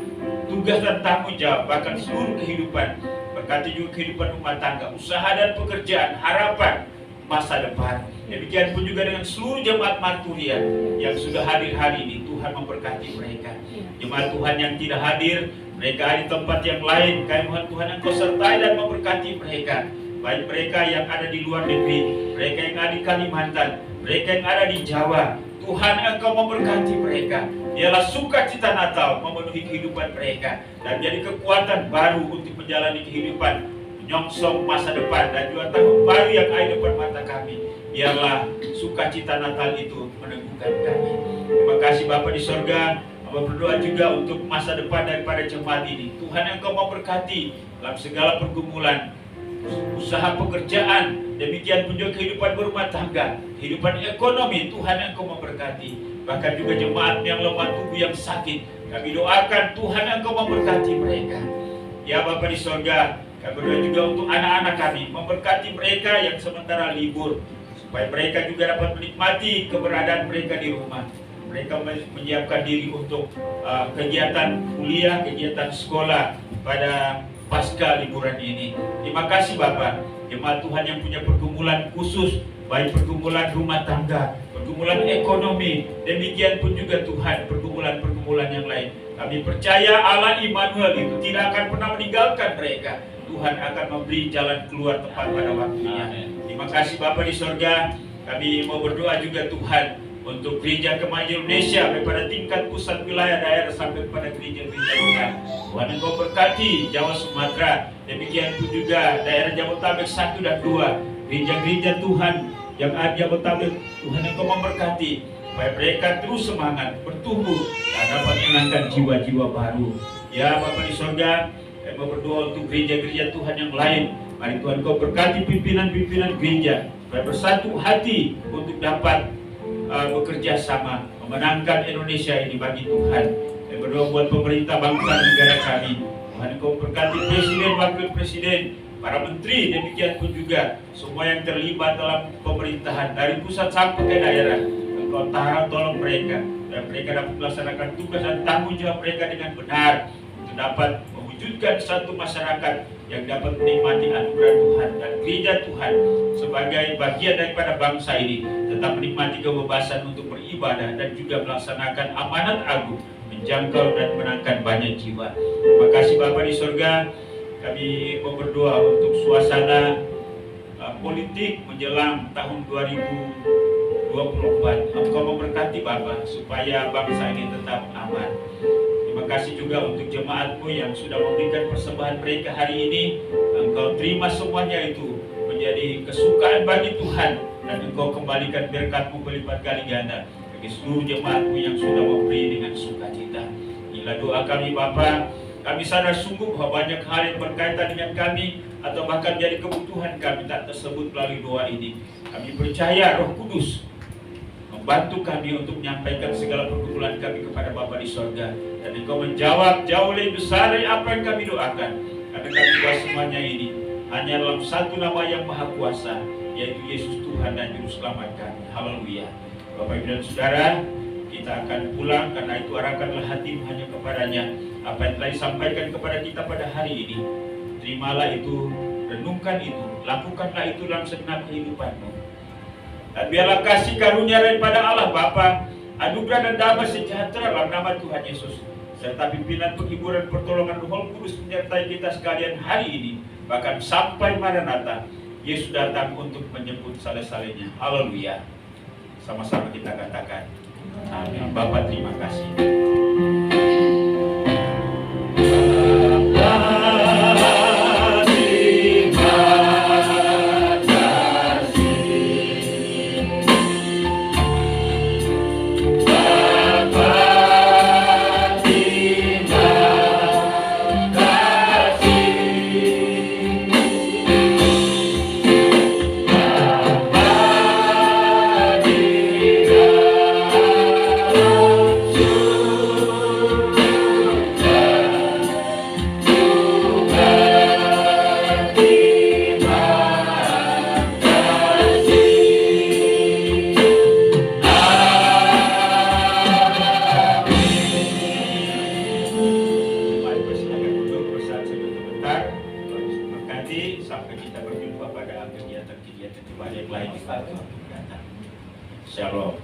tugas dan tanggung jawab, bahkan seluruh kehidupan. Berkati juga kehidupan rumah tangga, usaha dan pekerjaan, harapan masa depan. Demikian pun juga dengan seluruh jemaat Marturia yang sudah hadir hari ini. Tuhan memberkati mereka. Jemaat Tuhan yang tidak hadir, mereka di tempat yang lain, kami mohon Tuhan Engkau sertai dan memberkati mereka. Baik mereka yang ada di luar negeri, mereka yang ada di Kalimantan, mereka yang ada di Jawa. Tuhan Engkau memberkati mereka. Biarlah sukacita Natal memenuhi kehidupan mereka dan jadi kekuatan baru untuk menjalani kehidupan, menyongsong masa depan dan juga tahun baru yang ada depan mata kami. Biarlah sukacita Natal itu meneguhkan kami. Terima kasih Bapa di sorga. Hamba berdoa juga untuk masa depan daripada jemaat ini. Tuhan Engkau memberkati dalam segala pergumulan, usaha pekerjaan, demikian pun juga kehidupan berumah tangga, kehidupan ekonomi. Tuhan Engkau memberkati. Bahkan juga jemaat yang lemah tubuh, yang sakit, kami doakan Tuhan Engkau memberkati mereka. Ya Bapa di sorga, kami berdoa juga untuk anak-anak kami, memberkati mereka yang sementara libur, supaya mereka juga dapat menikmati keberadaan mereka di rumah. Mereka menyiapkan diri untuk kegiatan kuliah, kegiatan sekolah pada pasca liburan ini. Terima kasih Bapak. Jemaat Tuhan yang punya pergumulan khusus, baik pergumulan rumah tangga, pergumulan ekonomi, demikian pun juga Tuhan pergumulan-pergumulan yang lain. Kami percaya Allah Immanuel itu tidak akan pernah meninggalkan mereka. Tuhan akan memberi jalan keluar tepat pada waktunya. Terima kasih Bapa di sorga. Kami mau berdoa juga Tuhan untuk gereja Kemajuan Indonesia, baik pada tingkat pusat, wilayah, daerah sampai kepada gereja-gereja kita. Tuhan Engkau berkati Jawa Sumatera, demikian pun juga daerah Jabodetabek 1 dan 2, gereja-gereja Tuhan yang ada Jabodetabek. Tuhan Engkau memberkati supaya mereka terus semangat bertumbuh dan dapat menangkan jiwa-jiwa baru. Ya Bapa di sorga, saya mau berdoa untuk gereja-gereja Tuhan yang lain. Mari Tuhan Engkau berkati pimpinan-pimpinan gereja supaya bersatu hati untuk dapat bekerja sama memenangkan Indonesia ini bagi Tuhan. Saya berdoa buat pemerintah bangsa dan negara kami. Tuhan Engkau berkati presiden, wakil presiden, para menteri, demikian pun juga semua yang terlibat dalam pemerintahan dari pusat sampai ke daerah. Engkau tolong mereka dan mereka dapat melaksanakan tugas dan tanggung jawab mereka dengan benar untuk dapat mewujudkan satu masyarakat yang dapat menikmati anugerah Tuhan, dan gereja Tuhan sebagai bagian daripada bangsa ini tetap menikmati kebebasan untuk beribadah dan juga melaksanakan amanat agung, menjangkau dan menangkan banyak jiwa. Terima kasih Bapa di sorga. Kami mau berdoa untuk suasana politik menjelang tahun 2024. Engkau memberkati Bapa supaya bangsa ini tetap aman. Terima kasih juga untuk jemaatmu yang sudah memberikan persembahan mereka hari ini. Engkau terima semuanya itu menjadi kesukaan bagi Tuhan, dan Engkau kembalikan berkat-Mu berlipat kali ganda bagi seluruh jemaatmu yang sudah memberi dengan sukacita. Inilah doa kami Bapa. Kami sadar sungguh bahwa banyak hal yang berkaitan dengan kami atau bahkan jadi kebutuhan kami tak tersebut melalui doa ini. Kami percaya Roh Kudus membantu kami untuk menyampaikan segala pergumulan kami kepada Bapa di sorga, dan Engkau menjawab jauh lebih besar dari apa yang kami doakan. Karena kami doa semuanya ini hanya dalam satu nama yang maha kuasa, yaitu Yesus Tuhan dan Juru Selamat kami. Haleluya. Bapak Ibu dan Saudara, kita akan pulang karena itu arahkanlah hatimu hanya kepadanya. Apa yang telah disampaikan kepada kita pada hari ini, terimalah itu, renungkan itu, lakukanlah itu dalam segenap kehidupanmu. Dan biarlah kasih karunia daripada Allah Bapa, anugerah dan damai sejahtera dalam nama Tuhan Yesus, serta pimpinan, penghiburan, pertolongan Roh Kudus menyertai kita sekalian hari ini, bahkan sampai Maranatha, Yesus datang untuk menjemput saleh-salehnya. Haleluya. Sama-sama kita katakan amin. Bapa terima kasih. kasih. Sampai kita berjumpa pada kegiatan-kegiatan ibadah yang lain di waktu yang datang. Shalom.